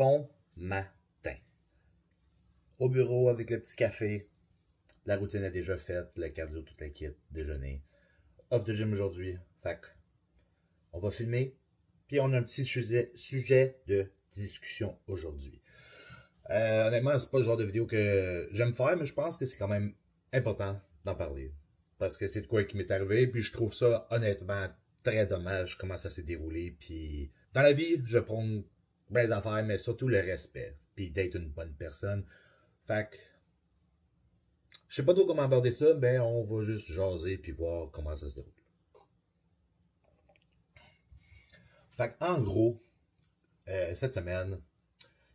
Bon matin. Au bureau avec le petit café. La routine est déjà faite, le cardio, toute la kit, déjeuner. Off de gym aujourd'hui. Fait que on va filmer. Puis on a un petit sujet de discussion aujourd'hui. Honnêtement, c'est pas le genre de vidéo que j'aime faire, mais je pense que c'est quand même important d'en parler. Parce que c'est de quoi qui m'est arrivé, puis je trouve ça honnêtement très dommage comment ça s'est déroulé. Puis dans la vie, je prône bien les affaires, mais surtout le respect. Puis d'être une bonne personne. Fait que je sais pas trop comment aborder ça, mais on va juste jaser puis voir comment ça se déroule. Fait que en gros, cette semaine,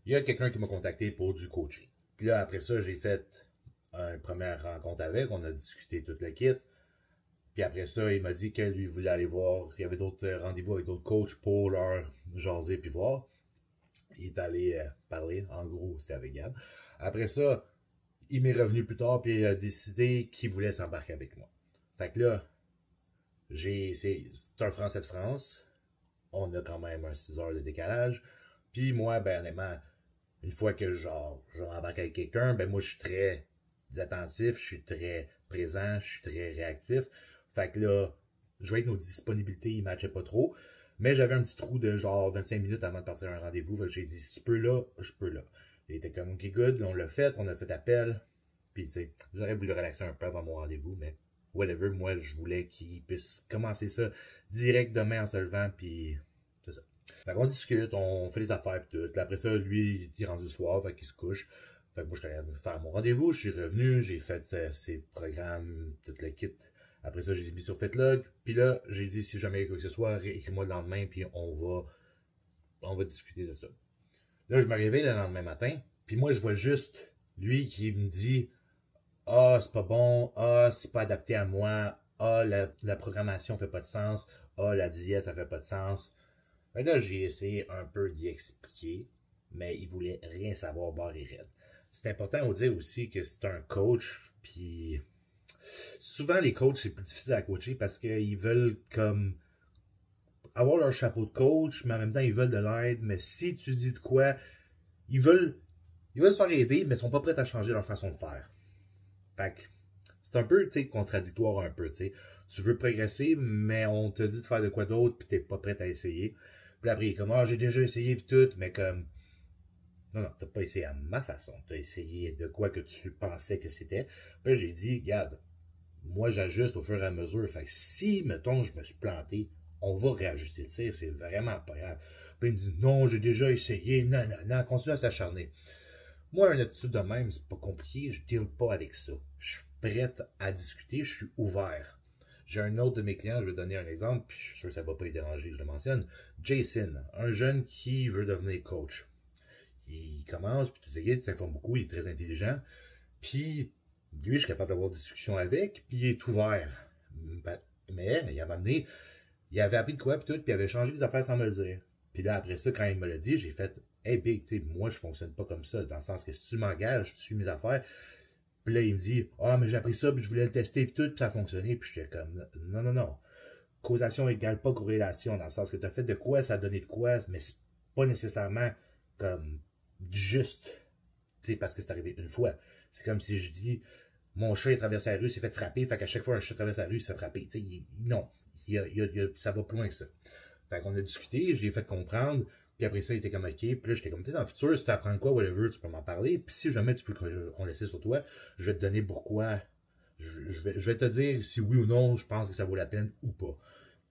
il y a quelqu'un qui m'a contacté pour du coaching. Puis là, après ça, j'ai fait une première rencontre avec, on a discuté toute le kit. Puis après ça, il m'a dit que lui voulait aller voir, il y avait d'autres rendez-vous avec d'autres coachs pour leur jaser puis voir. Il est allé parler, en gros, c'était avec Gab. Après ça, il m'est revenu plus tard puis il a décidé qu'il voulait s'embarquer avec moi. Fait que là, c'est un Français de France. On a quand même un 6 heures de décalage. Puis moi, ben honnêtement, une fois que je m'embarque avec quelqu'un, ben moi je suis très attentif, je suis très présent, je suis très réactif. Fait que là, je vais être nos disponibilités, ils ne matchaient pas trop. Mais j'avais un petit trou de genre 25 minutes avant de partir à un rendez-vous. Fait que j'ai dit, si tu peux là, je peux là. Il était comme, ok, good, on l'a fait, on a fait appel. Puis tu sais, j'aurais voulu relaxer un peu avant mon rendez-vous, mais whatever, moi je voulais qu'il puisse commencer ça direct demain en se levant, puis c'est ça. Fait qu'on discute, on fait les affaires pis tout. Après ça, lui, il est rendu soir, fait qu'il se couche. Fait que moi, je suis allé faire mon rendez-vous, je suis revenu, j'ai fait ses programmes, tout le kit. Après ça, j'ai mis sur Fitlog. Puis là, j'ai dit, si jamais il y a quoi que ce soit, écris-moi le lendemain, puis on va discuter de ça. Là, je me réveille le lendemain matin, puis moi, je vois juste lui qui me dit, ah, c'est pas bon, ah, c'est pas adapté à moi, ah, la programmation fait pas de sens, ah, la diète, ça fait pas de sens. Fait que là, j'ai essayé un peu d'y expliquer, mais il voulait rien savoir, barre et raide. C'est important de dire aussi que c'est un coach, puis souvent les coachs, c'est plus difficile à coacher parce qu'ils veulent comme avoir leur chapeau de coach, mais en même temps, ils veulent de l'aide, mais si tu dis de quoi, ils veulent, ils veulent se faire aider, mais ils sont pas prêts à changer leur façon de faire. Fait que c'est un peu, tu sais, contradictoire un peu, tu sais. Tu veux progresser, mais on te dit de faire de quoi d'autre, puis t'es pas prêt à essayer. Puis après, il est comme, ah, j'ai déjà essayé, puis tout, mais comme, non, t'as pas essayé à ma façon. T'as essayé de quoi que tu pensais que c'était. Puis j'ai dit, regarde, moi, j'ajuste au fur et à mesure. Fait que si, mettons, je me suis planté, on va réajuster le tir, c'est vraiment pas grave. Puis il me dit, non, j'ai déjà essayé, non, non, non, continue à s'acharner. Moi, une attitude de même, c'est pas compliqué, je deal pas avec ça. Je suis prête à discuter, je suis ouvert. J'ai un autre de mes clients, je vais donner un exemple, puis je suis sûr que ça va pas y déranger que je le mentionne. Jason, un jeune qui veut devenir coach. Il commence, puis tu sais, il s'informe beaucoup, il est très intelligent. Puis, lui, je suis capable d'avoir des discussions avec, puis il est ouvert. Mais, il m'a amené, il avait appris de quoi, puis tout, puis il avait changé les affaires sans me le dire. Puis là, après ça, quand il me l'a dit, j'ai fait, hey, Big, tu sais, moi, je fonctionne pas comme ça, dans le sens que si tu m'engages, tu suis mes affaires. Puis là, il me dit, ah, mais j'ai appris ça, puis je voulais le tester, puis tout, puis ça a fonctionné. Puis j'étais comme, non, non, non. Causation égale pas corrélation, dans le sens que tu as fait de quoi, ça a donné de quoi, mais c'est pas nécessairement comme juste, tu sais, parce que c'est arrivé une fois. C'est comme si je dis, mon chat, il traverse la rue, il s'est fait frapper, fait qu'à chaque fois un chat traverse la rue, il se fait frapper. Tu sais, non, ça va plus loin que ça. Fait qu'on a discuté, je lui ai fait comprendre, puis après ça, il était comme ok, puis là, j'étais comme, tu sais, dans le futur, si tu apprends quoi, whatever, tu peux m'en parler, puis si jamais tu veux qu'on laisse sur toi, je vais te donner pourquoi, je vais te dire si oui ou non, je pense que ça vaut la peine ou pas.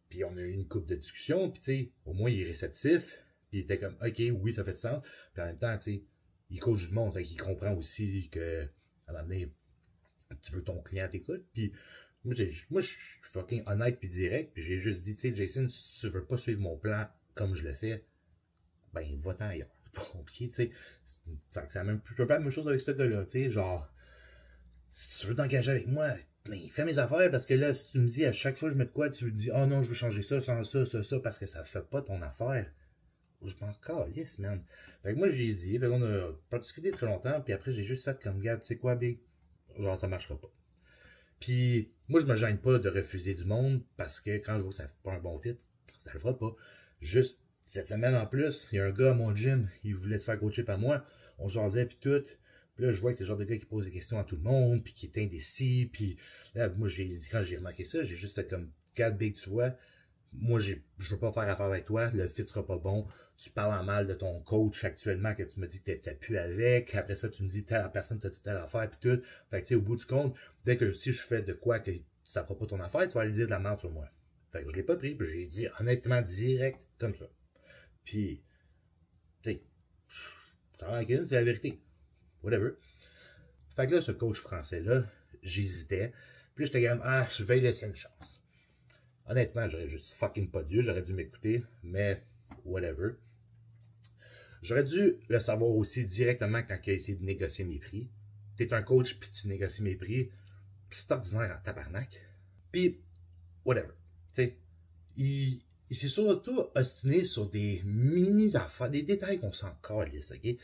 Puis on a eu une couple de discussions, puis tu sais, au moins il est réceptif, puis il était comme, ok, oui, ça fait du sens, puis en même temps, tu sais, il coach du monde, fait qu'il comprend aussi que, à un moment donné, tu veux que ton client t'écoute, puis moi, je suis fucking honnête puis direct, puis j'ai juste dit, tu sais, Jason, si tu veux pas suivre mon plan comme je le fais, ben, va-t'en ailleurs. C'est pas compliqué, tu sais. Fait que c'est un peu la même chose avec ce gars-là, tu sais, genre, si tu veux t'engager avec moi, ben, fais mes affaires, parce que là, si tu me dis à chaque fois que je mets de quoi, tu me dis, oh non, je veux changer ça, ça, parce que ça fait pas ton affaire. Je m'en calisse, man. Fait que moi, j'ai dit, fait qu'on a pas discuté très longtemps, puis après, j'ai juste fait comme, gars, tu sais quoi, Big? Genre, ça marchera pas. Puis, moi, je me gêne pas de refuser du monde, parce que quand je vois que ça fait pas un bon fit, ça le fera pas. Juste, cette semaine en plus, il y a un gars à mon gym, il voulait se faire coacher par moi. On jasait puis tout. Puis là, je vois que c'est le genre de gars qui pose des questions à tout le monde, puis qui est indécis. Puis là, moi, quand j'ai remarqué ça, j'ai juste fait comme, regarde, Big, tu vois, moi, je veux pas faire affaire avec toi, le fit sera pas bon. Tu parles en mal de ton coach actuellement, que tu me dis que t'es plus avec. Après ça, tu me dis telle personne t'a dit telle affaire, puis tout. Fait que, tu sais, au bout du compte, dès que si je fais de quoi que ça fera pas ton affaire, tu vas aller dire de la merde sur moi. Fait que je l'ai pas pris, puis j'ai dit honnêtement direct comme ça. Puis, tu sais, c'est la vérité. Whatever. Fait que là, ce coach français-là, j'hésitais. Puis j'étais comme, ah, je vais lui laisser une chance. Honnêtement, j'aurais juste fucking pas dû, j'aurais dû m'écouter, mais whatever. J'aurais dû le savoir aussi directement quand il a essayé de négocier mes prix. T'es un coach, puis tu négocies mes prix, puis c'est ordinaire en tabarnak. Puis, whatever. Tu sais, il s'est surtout ostiné sur des mini-affaires, des détails qu'on s'en calisse, ok?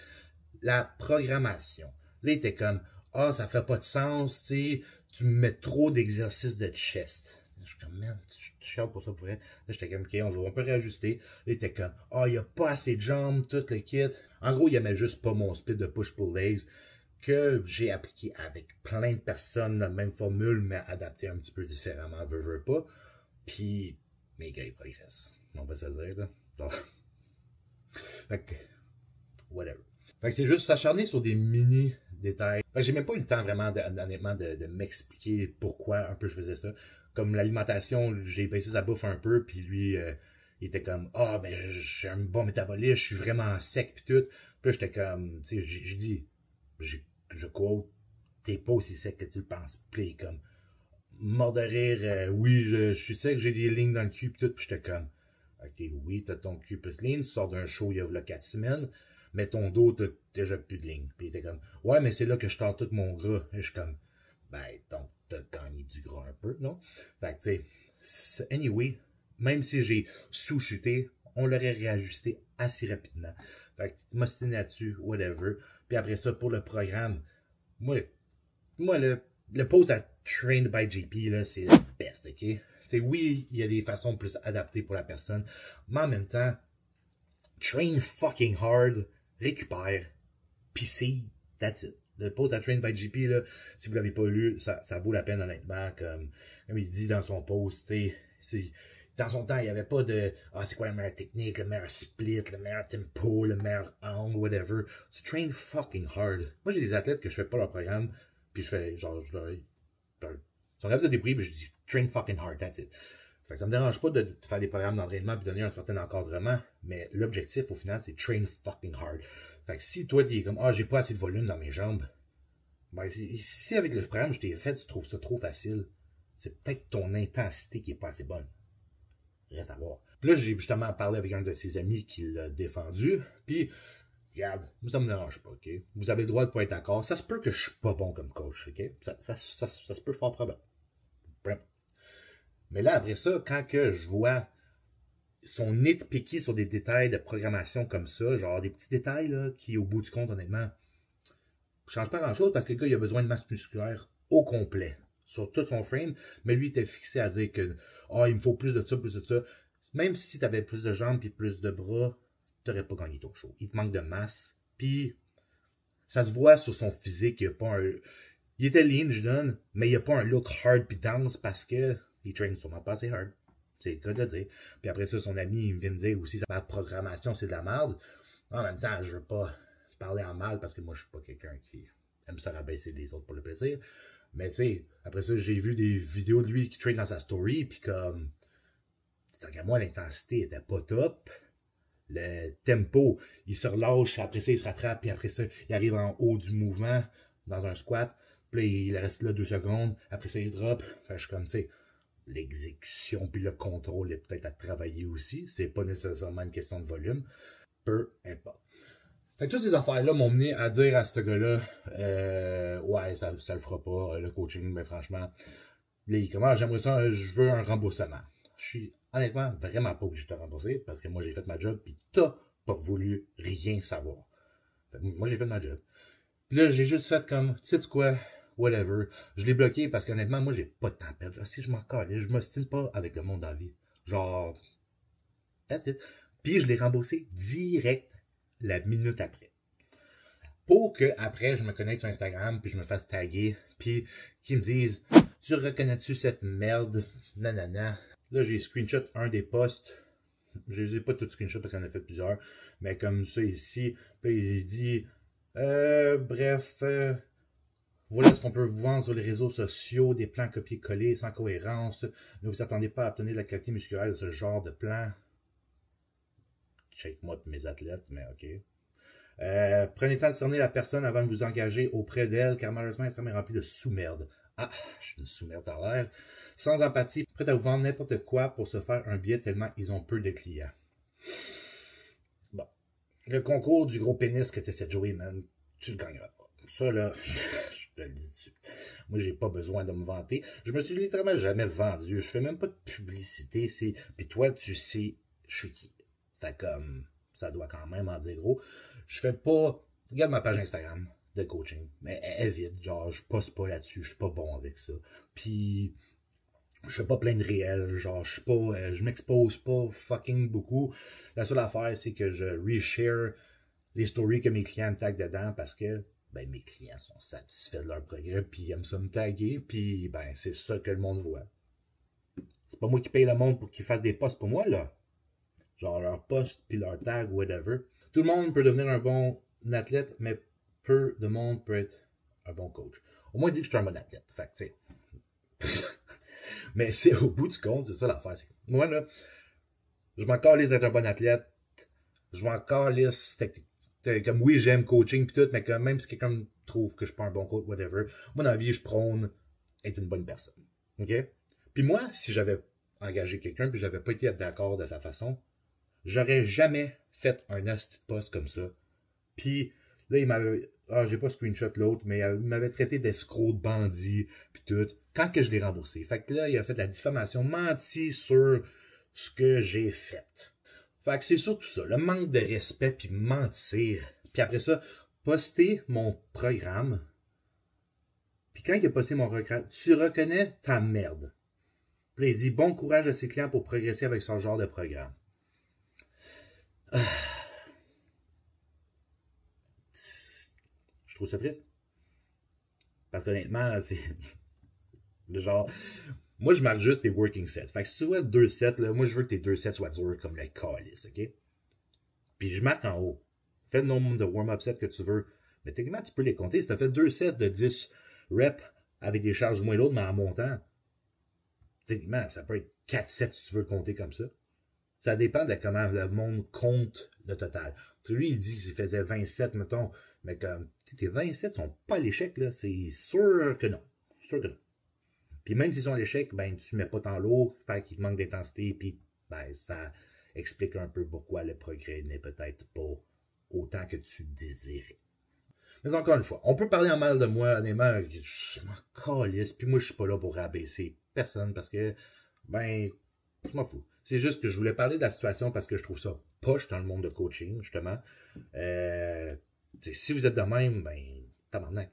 La programmation. Là, il était comme, ah, ça fait pas de sens, tu sais, tu me mets trop d'exercices de chest. Je suis comme, man, tu chiales pour ça pour vrai. Là, j'étais comme, ok, on peut réajuster. Là, il était comme, ah, il n'y a pas assez de jambes, tout le kit. En gros, il aimait juste pas mon split de push-pull legs que j'ai appliqué avec plein de personnes, la même formule, mais adapté un petit peu différemment, veux pas. Puis, mes gars, ils progressent. On va se le dire, là. Donc, fait que, whatever. Fait que c'est juste s'acharner sur des mini détails. Fait que j'ai même pas eu le temps vraiment, honnêtement, de m'expliquer pourquoi un peu je faisais ça. Comme l'alimentation, j'ai baissé sa bouffe un peu, puis lui, il était comme, ah, ben, j'ai un bon métabolisme, je suis vraiment sec, puis tout. Puis là, j'étais comme, tu sais, j'ai dit, je quote, t'es pas aussi sec que tu le penses. Puis il est comme, mort de rire, oui, je suis sec, j'ai des lignes dans le cul, puis tout. Puis j'étais comme, ok, oui, t'as ton cul plus ligne, tu sors d'un show il y a 4 semaines, mais ton dos, t'as déjà plus de lignes. Puis il était comme, ouais, mais c'est là que je tords tout mon gras. Et je suis comme, ben, donc, t'as gagné du gras un peu, non? Fait que, tu sais, anyway, même si j'ai sous-chuté, on l'aurait réajusté assez rapidement. Fait que, tu m'as là-dessus, whatever. Puis après ça, pour le programme, moi le pose à Trained by JP, là, c'est le best, ok? T'sais, oui, il y a des façons plus adaptées pour la personne, mais en même temps, train fucking hard, récupère, pis c'est, that's it. Le post à Trained by JP, là, si vous l'avez pas lu, ça vaut la peine, honnêtement, comme il dit dans son post, tu sais, dans son temps, il n'y avait pas de « Ah, c'est quoi la meilleure technique, le meilleur split, le meilleur tempo, le meilleur angle, whatever. » Tu train fucking hard. Moi, j'ai des athlètes que je fais pas leur programme, puis je fais, genre, je leur... Ils sont capables de débrouiller, puis je dis « Train fucking hard, that's it. » Fait que ça me dérange pas de faire des programmes d'entraînement puis donner un certain encadrement, mais l'objectif, au final, c'est « Train fucking hard. » Fait que si toi, tu es comme « Ah, j'ai pas assez de volume dans mes jambes. » Ben, si avec le programme je t'ai fait, tu trouves ça trop facile, c'est peut-être ton intensité qui est pas assez bonne. Reste à voir. Puis là, j'ai justement parlé avec un de ses amis qui l'a défendu. Puis, regarde, ça me dérange pas, ok? Vous avez le droit de pas être d'accord. Ça se peut que je suis pas bon comme coach, ok? Ça se peut fort probable. Mais là, après ça, quand que je vois son nitpicky sur des détails de programmation comme ça, genre des petits détails là, qui, au bout du compte, honnêtement, ne changent pas grand-chose parce que le gars, il a besoin de masse musculaire au complet sur tout son frame, mais lui, il était fixé à dire que oh, il me faut plus de ça, plus de ça. Même si tu avais plus de jambes et plus de bras, tu n'aurais pas gagné ton show. Il te manque de masse. Puis, ça se voit sur son physique. Il a pas un... Il était lean, je donne, mais il n'a pas un look hard puis dense parce que il traîne sûrement pas assez hard. C'est le cas de le dire. Puis après ça, son ami, il vient me dire aussi ma programmation, c'est de la merde. En même temps, je veux pas parler en mal parce que moi, je suis pas quelqu'un qui aime ça rabaisser les autres pour le plaisir. Mais tu sais, après ça, j'ai vu des vidéos de lui qui traîne dans sa story, puis comme, tant qu'à moi, l'intensité était pas top. Le tempo, il se relâche, après ça, il se rattrape, puis après ça, il arrive en haut du mouvement, dans un squat, puis il reste là 2 secondes, après ça, il se drop. Fait que je suis comme, tu sais, l'exécution puis le contrôle est peut-être à travailler aussi. C'est pas nécessairement une question de volume. Peu importe. Fait que toutes ces affaires-là m'ont mené à dire à ce gars-là, ouais, ça le fera pas, le coaching, mais franchement, là, il commence, j'aimerais ça, je veux un remboursement. Je suis honnêtement vraiment pas obligé de te rembourser parce que moi, j'ai fait ma job, puis t'as pas voulu rien savoir. Fait que moi, j'ai fait ma job. Puis là, j'ai juste fait comme, tu sais quoi, whatever. Je l'ai bloqué parce qu'honnêtement, moi, j'ai pas de temps à perdre. Si je m'en calais, je m'ostine pas avec le monde dans la vie. Genre, that's it. Puis je l'ai remboursé direct la minute après. Pour que après je me connecte sur Instagram, puis je me fasse taguer, puis qu'ils me disent « Tu reconnais-tu cette merde? » Nanana. Là, j'ai screenshot un des posts. Je les ai pas tous screenshot parce qu'il en a fait plusieurs. Mais comme ça ici, puis il dit bref, voilà ce qu'on peut vous vendre sur les réseaux sociaux, des plans copier-coller sans cohérence. Ne vous attendez pas à obtenir de la qualité musculaire de ce genre de plan. Check moi et mes athlètes, mais ok. Prenez le temps de cerner la personne avant de vous engager auprès d'elle, car malheureusement, Instagram est rempli de sous-merde. Ah, je suis une sous-merde à l'air. Sans empathie, prêt à vous vendre n'importe quoi pour se faire un billet tellement ils ont peu de clients. Bon. Le concours du gros pénis que tu essaies de jouer, man, tu le gagneras pas. Ça, là, je te le dis tout de suite. Moi, j'ai pas besoin de me vanter. Je me suis littéralement jamais vendu. Je fais même pas de publicité. Puis toi, tu sais, je suis qui. Fait comme, ça doit quand même en dire gros. Je fais pas... Regarde ma page Instagram de coaching. Mais elle est vide. Genre, je poste pas là-dessus. Je suis pas bon avec ça. Puis, je fais pas plein de réels. Genre, je suis pas... je m'expose pas fucking beaucoup. La seule affaire, c'est que je reshare les stories que mes clients me taguent dedans parce que ben, mes clients sont satisfaits de leur progrès, puis ils aiment ça me taguer, puis ben, c'est ça que le monde voit. C'est pas moi qui paye le monde pour qu'ils fassent des posts pour moi, là. Genre leur post, puis leur tag, whatever. Tout le monde peut devenir un bon athlète, mais peu de monde peut être un bon coach. Au moins, il dit que je suis un bon athlète. Fait que, tu sais. Mais c'est au bout du compte, c'est ça l'affaire. Moi, là, je m'en calisse d'être un bon athlète. Je m'en calisse. Comme oui, j'aime coaching pis tout, mais quand même si quelqu'un trouve que je suis pas un bon coach, whatever, moi dans la vie, je prône être une bonne personne. OK? Puis moi, si j'avais engagé quelqu'un puis j'avais pas été d'accord de sa façon, j'aurais jamais fait un hostie de post comme ça. Puis là, il m'avait... Ah, j'ai pas screenshot l'autre, mais il m'avait traité d'escroc, de bandit, puis tout, quand que je l'ai remboursé. Fait que là, il a fait de la diffamation, menti sur ce que j'ai fait. Fait que c'est surtout ça, le manque de respect, puis mentir. Puis après ça, poster mon programme. Puis quand il a posté mon programme, tu reconnais ta merde. Puis là, il dit, bon courage à ses clients pour progresser avec ce genre de programme. Je trouve ça triste. Parce qu'honnêtement, c'est le genre... Moi, je marque juste tes working sets. Fait que si tu vois 2 sets, là, moi, je veux que tes 2 sets soient durs comme le calice, OK? Puis je marque en haut. Fais le nombre de warm-up sets que tu veux. Mais techniquement, tu peux les compter. Si tu as fait 2 sets de 10 reps avec des charges moins lourdes, mais en montant, techniquement, ça peut être 4 sets si tu veux compter comme ça. Ça dépend de comment le monde compte le total. Lui, il dit qu'il faisait 27, mettons. Mais comme, tes 27 sont pas à l'échec, là. C'est sûr que non. Sûr que non. Puis même s'ils sont à l'échec, ben tu mets pas tant lourd, fait qu'il manque d'intensité, puis ben ça explique un peu pourquoi le progrès n'est peut-être pas autant que tu désirais. Mais encore une fois, on peut parler en mal de moi, honnêtement, je m'en calisse, puis moi je suis pas là pour rabaisser personne parce que, ben, je m'en fous. C'est juste que je voulais parler de la situation parce que je trouve ça poche dans le monde de coaching, justement. Si vous êtes de même, ben, tabarnak.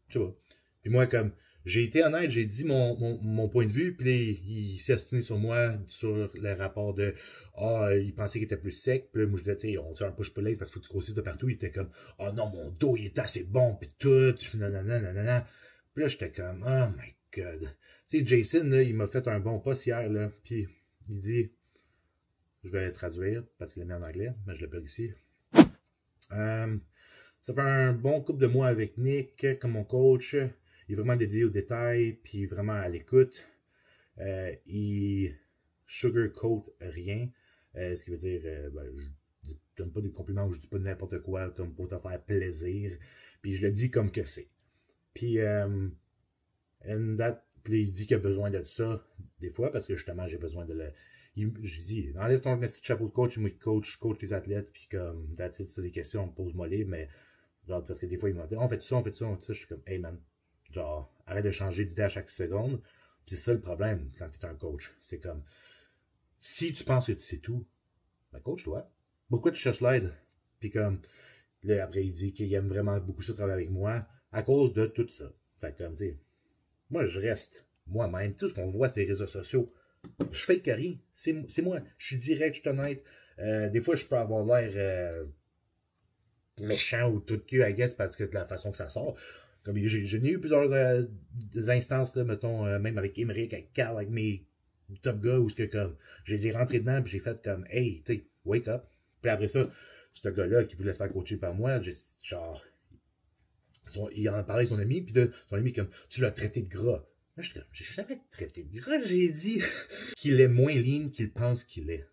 Je sais pas. Puis moi, comme, j'ai été honnête, j'ai dit mon point de vue, puis il s'est assigné sur moi, sur le rapport de ah, il pensait qu'il était plus sec, puis là, moi je disais, tu sais, on fait un push-pull-leg parce qu'il faut que tu grossisses de partout, il était comme ah non, mon dos il est assez bon, puis tout, nanana, nanana. Puis là, j'étais comme oh my god. Tu sais, Jason, là, il m'a fait un bon post hier, là, puis il dit, je vais traduire parce qu'il est mis en anglais, mais je le plug ici. Ça fait un bon couple de mois avec Nick comme mon coach. Il est vraiment dédié aux détails, puis vraiment à l'écoute. Il sugarcoat rien. Ce qui veut dire, ben, je donne pas des compliments ou je dis pas n'importe quoi comme pour te faire plaisir. Puis je le dis comme que c'est. Puis, puis il dit qu'il a besoin de ça des fois parce que justement j'ai besoin de le. Je dis, enlève ton petit chapeau de coach, moi coach les athlètes, puis comme, that's it, c'est des questions, on me pose-moi les, mais genre, parce que des fois, ils m'ont dit, on fait ça, on fait ça, on fait ça, je suis comme, hey man, genre, arrête de changer d'idée à chaque seconde. Puis c'est ça le problème quand tu es un coach. C'est comme, si tu penses que tu sais tout, ben coach-toi. Pourquoi tu cherches l'aide? Puis comme, là, après, il dit qu'il aime vraiment beaucoup ça travailler avec moi à cause de tout ça. Fait que comme, tu sais, moi, je reste moi-même. Tout ce qu'on voit sur les réseaux sociaux, Je fake rien. C'est moi. Je suis direct, je suis honnête. Des fois, je peux avoir l'air méchant ou tout de cul, I guess, parce que de la façon que ça sort. Comme j'ai eu plusieurs instances, là, mettons, même avec Émeric, avec Carl, avec mes top gars, où ce que comme, je les ai rentrés dedans, puis j'ai fait comme, hey, tu sais, wake up. Puis après ça, ce gars-là qui voulait se faire coacher par moi, genre, il en parlait avec son ami, puis son ami comme, tu l'as traité de gras. Là, j'ai jamais traité de gras, j'ai dit qu'il est moins lean qu'il pense qu'il est.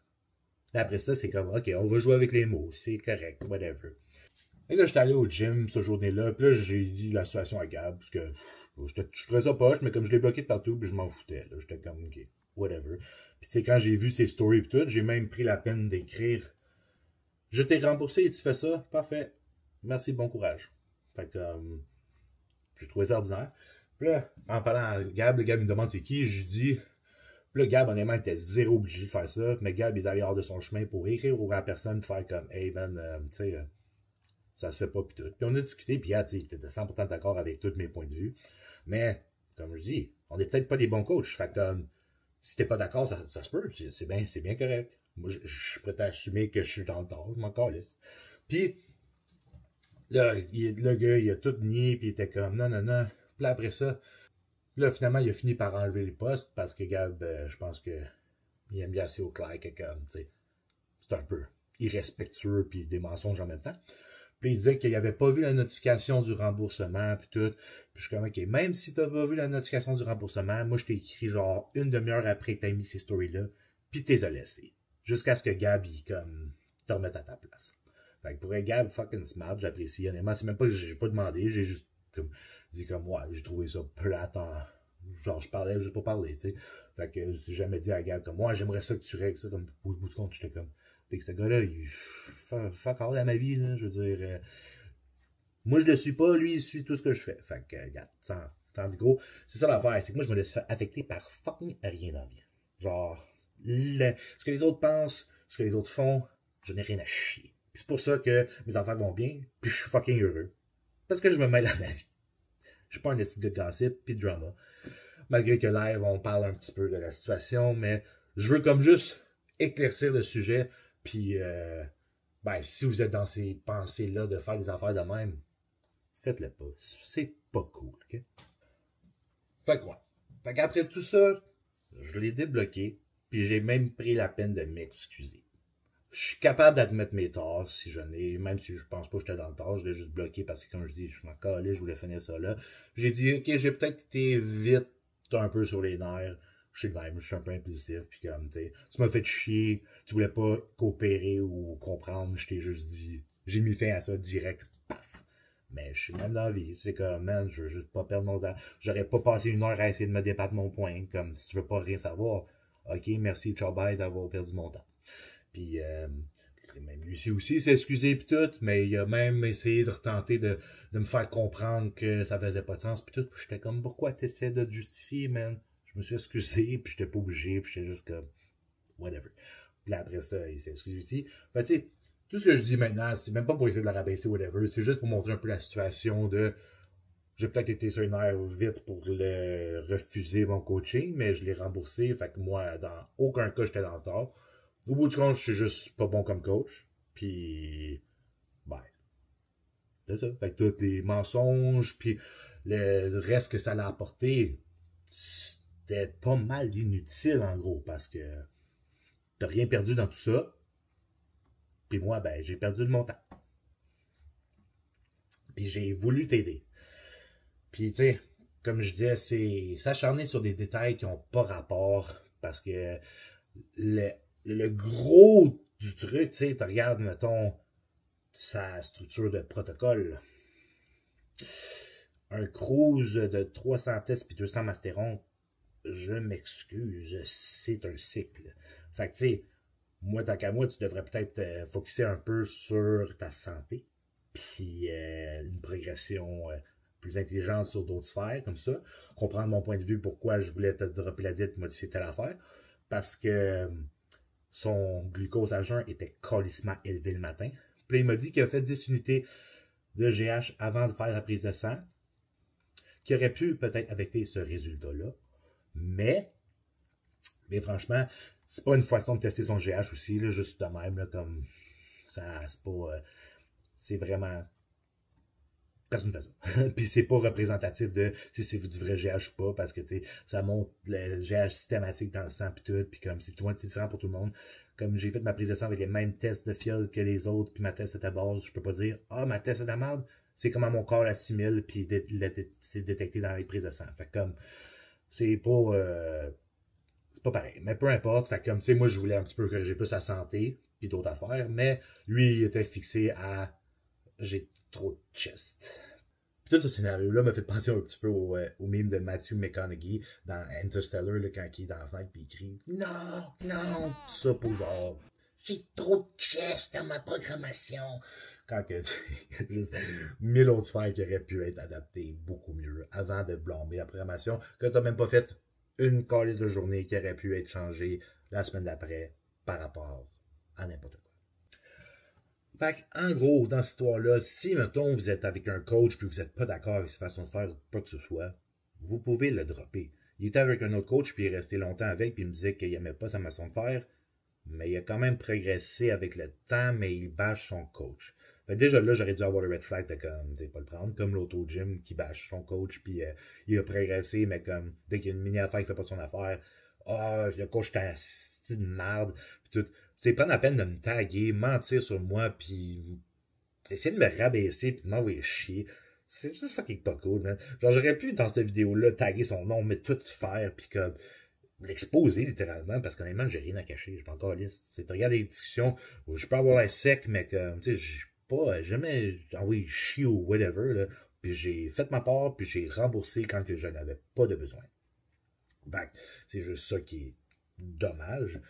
Là, après ça, c'est comme, ok, on va jouer avec les mots, c'est correct, whatever. Et là, j'étais allé au gym cette journée-là, puis là, j'ai dit la situation à Gab, parce que je trouvais ça poche, mais comme je l'ai bloqué de partout, puis je m'en foutais, là, j'étais comme, ok, whatever. Puis tu sais, quand j'ai vu ses stories et tout, j'ai même pris la peine d'écrire, je t'ai remboursé et tu fais ça, parfait, merci, bon courage. Fait que, j'ai trouvé ça ordinaire. Puis là, en parlant à Gab, le Gab me demande c'est qui, je lui dis, puis là, Gab, honnêtement, était zéro obligé de faire ça, mais Gab, il est allé hors de son chemin pour écrire aux personnes, faire comme, hey man, tu sais, ça se fait pas, puis tout. Puis on a discuté, puis tu étais 100% d'accord avec tous mes points de vue. Mais, comme je dis, on n'est peut-être pas des bons coachs. Fait que, si t'es pas d'accord, ça se peut. C'est bien correct. Moi, je suis prêt à assumer que je suis dans le tort. Je m'en calisse. Puis, là, le gars, il a tout nié, puis il était comme, non, non, non. Puis là, après ça, là, finalement, il a fini par enlever les postes parce que Gab, je pense que il aime bien assez au clair que, comme, tu sais, c'est un peu irrespectueux, puis des mensonges en même temps. Puis il disait qu'il n'avait pas vu la notification du remboursement, puis tout. Puis je suis comme, ok, même si tu n'as pas vu la notification du remboursement, moi je t'ai écrit genre une demi-heure après que tu as mis ces stories-là, puis tu les as laissés. Jusqu'à ce que Gab, il comme, te remette à ta place. Fait que pour Gab, fucking smart, j'apprécie. Honnêtement, c'est même pas que j'ai pas demandé, j'ai juste comme, dit comme, ouais, j'ai trouvé ça plate en. Genre, je parlais juste pour parler, tu sais. Fait que j'ai jamais dit à Gab comme, moi, j'aimerais ça que tu règles ça, comme, au bout de compte, j'étais comme. Puis que ce gars-là, il fuck all à ma vie, là, je veux dire. Moi, je le suis pas, lui, il suit tout ce que je fais. Fait que, regarde, tandis gros, c'est ça l'affaire, c'est que moi, je me laisse faire affecter par fucking rien dans la vie. Genre, ce que les autres pensent, ce que les autres font, je n'ai rien à chier. C'est pour ça que mes affaires vont bien, puis je suis fucking heureux. Parce que je me mêle à ma vie. Je suis pas un esti de gossip, puis de drama. Malgré que live, on parle un petit peu de la situation, mais je veux comme juste éclaircir le sujet, puis ben, si vous êtes dans ces pensées-là de faire des affaires de même, faites-le pas. C'est pas cool, ok? Fait quoi? Fait qu'après tout ça, je l'ai débloqué, puis j'ai même pris la peine de m'excuser. Je suis capable d'admettre mes torts si j'en ai, même si je pense pas que j'étais dans le tort, je l'ai juste bloqué parce que, comme je dis, je m'en calais, je voulais finir ça là. J'ai dit, ok, j'ai peut-être été vite un peu sur les nerfs. Je suis le même, je suis un peu impulsif, puis comme, tu m'as fait chier, tu voulais pas coopérer ou comprendre, je t'ai juste dit, j'ai mis fin à ça direct, paf. Mais je suis même dans la vie, c'est comme, man, je veux juste pas perdre mon temps. J'aurais pas passé une heure à essayer de me débattre mon point, comme, si tu veux pas rien savoir, ok, merci, ciao, bye, d'avoir perdu mon temps. Puis, même lui aussi s'est excusé puis tout, mais il a même essayé de retenter de me faire comprendre que ça faisait pas de sens puis tout. Puis j'étais comme, pourquoi t'essaies de te justifier, man? Je me suis excusé, puis j'étais pas obligé, puis j'étais juste comme, whatever. Puis là, après ça, il s'est excusé aussi. Fait tu sais, tout ce que je dis maintenant, c'est même pas pour essayer de la rabaisser, whatever, c'est juste pour montrer un peu la situation de, j'ai peut-être été sur une aire vite pour le refuser mon coaching, mais je l'ai remboursé, fait que moi, dans aucun cas, j'étais dans le tort. Au bout du compte, je suis juste pas bon comme coach. Puis, ben, c'est ça. Fait que tous les mensonges, puis le reste que ça l'a apporté, c'était pas mal inutile, en gros, parce que t'as rien perdu dans tout ça. Puis moi, ben, j'ai perdu de mon temps. Puis j'ai voulu t'aider. Puis, tu sais, comme je disais, c'est s'acharner sur des détails qui n'ont pas rapport, parce que le gros du truc, tu sais, tu regardes, mettons, sa structure de protocole. Un cruise de 300 tests puis 200 mastérons, je m'excuse, c'est un cycle. Fait que, tu sais, moi, tant qu'à moi, tu devrais peut-être focusser un peu sur ta santé, puis une progression plus intelligente sur d'autres sphères, comme ça. Comprendre mon point de vue, pourquoi je voulais te dropper la diète, modifier telle affaire. Parce que son glucose à jeun était colissement élevé le matin. Puis il m'a dit qu'il a fait 10 unités de GH avant de faire la prise de sang, qui aurait pu peut-être affecter ce résultat-là. Mais Mais franchement, c'est pas une façon de tester son GH aussi, là, juste de même, là, comme ça, c'est pas. C'est vraiment. Personne ne fait ça. Puis c'est pas représentatif de si c'est du vrai GH ou pas, parce que ça montre le GH systématique dans le sang puis tout, puis comme c'est différent pour tout le monde. Comme j'ai fait ma prise de sang avec les mêmes tests de fiole que les autres, puis ma test est à base, je peux pas dire ah ma test est de la merde, c'est comment mon corps l'assimile, puis c'est détecté dans les prises de sang. Fait comme c'est pas pareil. Mais peu importe, fait comme tu sais, moi je voulais un petit peu corriger plus sa santé, puis d'autres affaires, mais lui il était fixé à j'ai trop de chest. Puis tout ce scénario-là m'a fait penser un petit peu au meme de Matthew McConaughey dans Interstellar, là, quand il est dans la fenêtre puis il crie non, non, tout ça pour genre j'ai trop de chest dans ma programmation. Quand que, il y a juste 1000 autres sphères qui auraient pu être adaptées beaucoup mieux avant de blâmer la programmation, que t'as même pas fait une calice de journée qui aurait pu être changée la semaine d'après par rapport à n'importe quoi. Fait en gros, dans cette histoire-là, si, mettons, vous êtes avec un coach puis vous n'êtes pas d'accord avec sa façon de faire ou quoi que ce soit, vous pouvez le dropper. Il était avec un autre coach puis il est resté longtemps avec puis il me disait qu'il n'aimait pas sa façon de faire, mais il a quand même progressé avec le temps, mais il bâche son coach. Fait déjà là, j'aurais dû avoir le red flag de comme, pas le prendre, comme l'auto gym qui bâche son coach puis il a progressé, mais comme, dès qu'il y a une mini affaire qui fait pas son affaire, le coach est un de merde, puis tout. C'est pas la peine de me taguer, mentir sur moi, puis essayer de me rabaisser, puis de m'envoyer chier. C'est juste fucking pas cool, man. Genre, j'aurais pu, dans cette vidéo-là, taguer son nom, mais tout faire, puis comme l'exposer, littéralement, parce qu'honnêtement, j'ai rien à cacher. Je suis pas encore liste. C'est de regarder les discussions où je peux avoir l'air sec, mais comme, tu sais, j'ai pas jamais envoyé chier ou whatever, là. Puis j'ai fait ma part, puis j'ai remboursé quand que je n'avais pas de besoin. Fait c'est juste ça qui est dommage.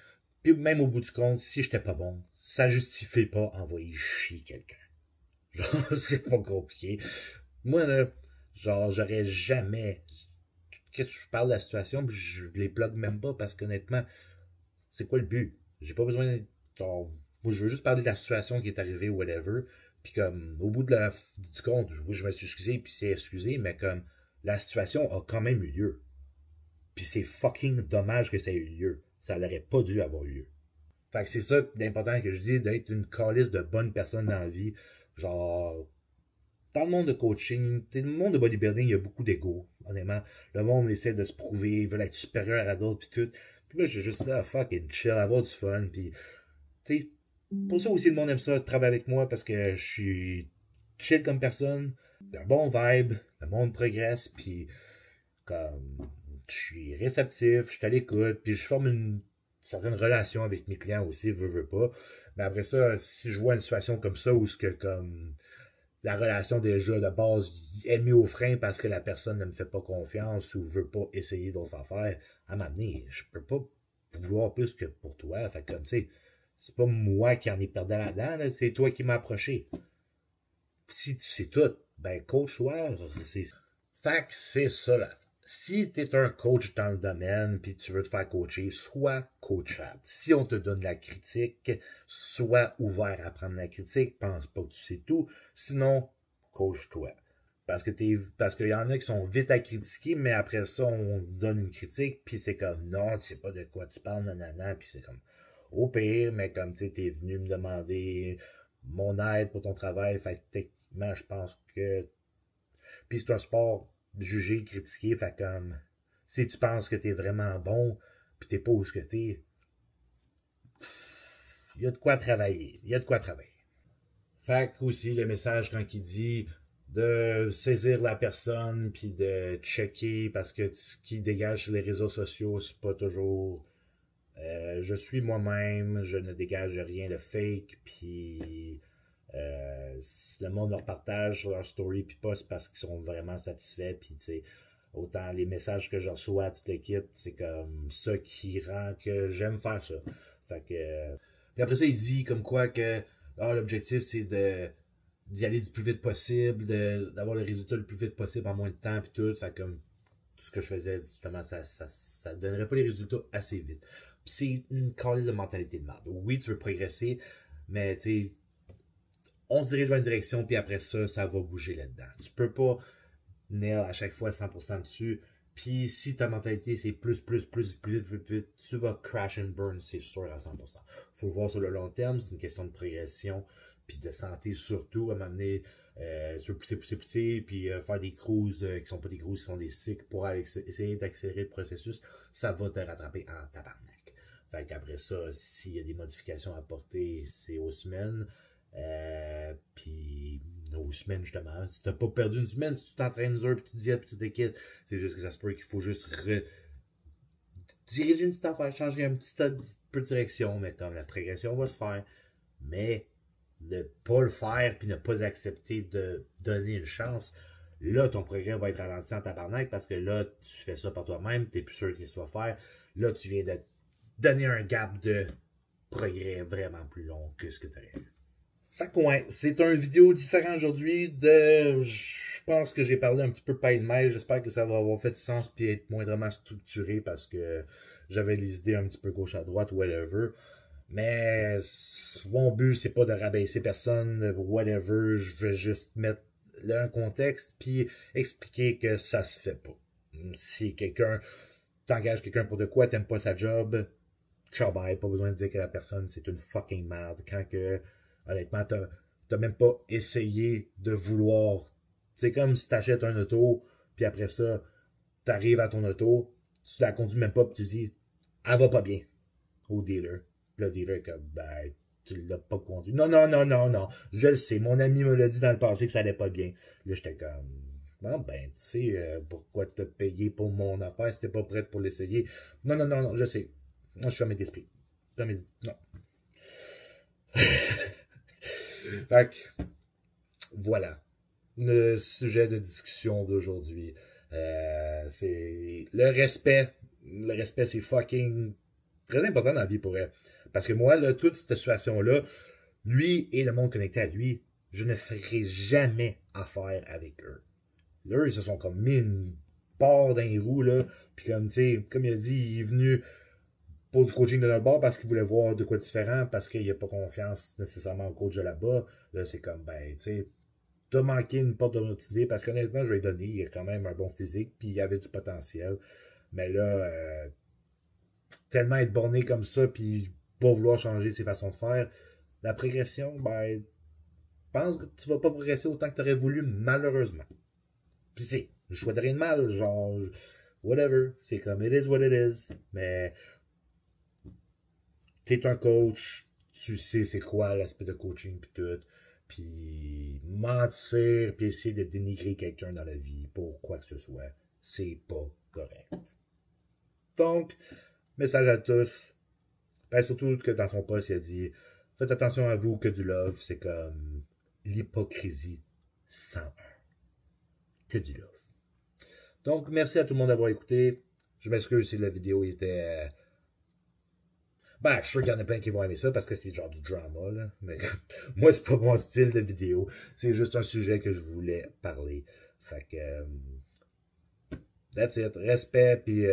Puis même au bout du compte, si j'étais pas bon, ça justifie pas envoyer chier quelqu'un. Genre, c'est pas compliqué. Moi, là, genre, j'aurais jamais. Qu'est-ce que je parle de la situation, puis je les plug même pas parce qu'honnêtement, c'est quoi le but? J'ai pas besoin de. Genre, moi, je veux juste parler de la situation qui est arrivée, whatever. Puis comme, au bout du compte, oui, je me suis excusé, puis c'est excusé, mais comme, la situation a quand même eu lieu. Puis c'est fucking dommage que ça ait eu lieu. Ça n'aurait pas dû avoir eu lieu. Fait que c'est ça d'important que je dis, d'être une calice de bonnes personnes dans la vie. Genre, dans le monde de coaching, le monde de bodybuilding, il y a beaucoup d'ego, honnêtement. Le monde essaie de se prouver, veut être supérieur à d'autres, puis tout. Puis là, j'ai juste là, fucking chill, avoir du fun, puis, tu sais, pour ça aussi, le monde aime ça, travailler avec moi, parce que je suis chill comme personne, d'un bon vibe, le monde progresse, puis, comme, je suis réceptif, je suis à l'écoute, puis je forme une certaine relation avec mes clients aussi, veux pas. Mais après ça, si je vois une situation comme ça, où ce que, comme, la relation déjà de base est mise au frein parce que la personne ne me fait pas confiance ou veut pas essayer d'autres affaires, à m'amener, je peux pas vouloir plus que pour toi. Fait comme, tu sais, c'est pas moi qui en ai perdu là-dedans, là, c'est toi qui m'as approché. Si tu sais tout, ben coach-toi, c'est. Fait que c'est ça là. Si tu es un coach dans le domaine puis tu veux te faire coacher, sois coachable. Si on te donne de la critique, sois ouvert à prendre la critique. Pense pas que tu sais tout. Sinon, coach-toi. Parce qu'il y en a qui sont vite à critiquer, mais après ça, on donne une critique, puis c'est comme non, tu sais pas de quoi tu parles, nanana, puis c'est comme au pire, mais comme tu es venu me demander mon aide pour ton travail, fait que techniquement, je pense que. Puis c'est un sport jugé, critiqué, fait comme si tu penses que t'es vraiment bon, puis t'es pas où ce que t'es, il y a de quoi travailler. Il y a de quoi travailler. Fait que aussi, le message quand il dit de saisir la personne, puis de checker, parce que ce qui dégage sur les réseaux sociaux, c'est pas toujours je suis moi-même, je ne dégage rien de fake, puis le monde leur partage sur leur story, puis pas c'est parce qu'ils sont vraiment satisfaits, puis tu sais, autant les messages que je reçois à toute l'équipe, c'est comme ça qui rend que j'aime faire ça. Fait que. Puis après ça, il dit comme quoi que l'objectif c'est d'y aller du plus vite possible, d'avoir le résultat le plus vite possible en moins de temps, puis tout. Fait comme tout ce que je faisais, justement, ça donnerait pas les résultats assez vite. Puis c'est une calice de mentalité de merde. Oui, tu veux progresser, mais tu sais, on se dirige vers une direction, puis après ça, ça va bouger là-dedans. Tu peux pas nail à chaque fois 100% dessus. Puis si ta mentalité c'est plus, tu vas crash and burn, c'est sûr à 100%. Faut le voir sur le long terme, c'est une question de progression, puis de santé surtout, à m'amener sur pousser, puis faire des cruises qui sont pas des cruises, qui sont des cycles pour essayer d'accélérer le processus, ça va te rattraper en tabarnak. Fait qu'après ça, s'il y a des modifications à apporter, c'est aux semaines. Puis aux semaines justement, si t'as pas perdu une semaine, si tu t'entraînes dur, puis tu dis puis tu t'inquiètes, c'est juste que ça se peut qu'il faut juste diriger une petite affaire, changer un petit peu de direction, mais comme la progression va se faire, mais ne pas le faire puis ne pas accepter de donner une chance, là ton progrès va être ralenti en tabarnak parce que là tu fais ça par toi-même, t'es plus sûr qu'il se va faire, là tu viens de donner un gap de progrès vraiment plus long que ce que tu aurais eu. Fait que ouais, c'est une vidéo différente aujourd'hui. Je pense que j'ai parlé un petit peu paille de mail. J'espère que ça va avoir fait du sens et être moindrement structuré parce que j'avais les idées un petit peu gauche à droite, whatever. Mais mon but, c'est pas de rabaisser personne, whatever. Je vais juste mettre là un contexte puis expliquer que ça se fait pas. Si quelqu'un t'engage quelqu'un pour de quoi, t'aimes pas sa job, ciao bye, pas besoin de dire que la personne c'est une fucking merde quand que honnêtement, t'as même pas essayé de vouloir. C'est comme si t'achètes un auto, puis après ça, t'arrives à ton auto, tu la conduis même pas, puis tu dis, elle va pas bien au dealer. Puis le dealer, comme, ben, tu l'as pas conduit. Non, non, non, non, non. Je le sais, mon ami me l'a dit dans le passé que ça allait pas bien. Là, j'étais comme, bon, ben, tu sais, pourquoi te payer pour mon affaire si t'es pas prête pour l'essayer? Non, non, non, non, je sais. Moi, je suis fermé d'esprit. Non. Fait que, voilà, le sujet de discussion d'aujourd'hui. C'est le respect. Le respect, c'est fucking très important dans la vie pour elle. Parce que moi, là, toute cette situation-là, lui et le monde connecté à lui, je ne ferai jamais affaire avec eux. Là, ils se sont comme mis une barre dans les roues, là. Puis comme, tu sais, comme il a dit, il est venu pour du coaching de notre bord parce qu'il voulait voir de quoi différent, parce qu'il n'a pas confiance nécessairement au coach de là-bas. Là, c'est comme, ben, tu sais, t'as manqué une porte d'opportunité parce qu'honnêtement, je vais lui donner, il a quand même un bon physique, puis il avait du potentiel. Mais là, tellement être borné comme ça, puis pas vouloir changer ses façons de faire, la progression, ben, je pense que tu vas pas progresser autant que tu aurais voulu, malheureusement. Puis, tu sais, je souhaite rien de mal, genre, whatever, c'est comme, it is what it is, mais t'es un coach, tu sais c'est quoi l'aspect de coaching pis tout, puis mentir puis essayer de dénigrer quelqu'un dans la vie pour quoi que ce soit, c'est pas correct. Donc, message à tous, ben surtout que dans son post il a dit faites attention à vous que du love, c'est comme l'hypocrisie 101. Que du love. Donc, merci à tout le monde d'avoir écouté. Je m'excuse si la vidéo était ben, je suis sûr qu'il y en a plein qui vont aimer ça parce que c'est genre du drama, là. Mais moi, c'est pas mon style de vidéo. C'est juste un sujet que je voulais parler. Fait que, that's it. Respect, puis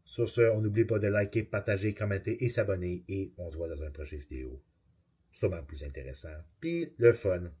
sur ce, on n'oublie pas de liker, partager, commenter et s'abonner. Et on se voit dans une prochaine vidéo. Sûrement plus intéressant. Puis le fun.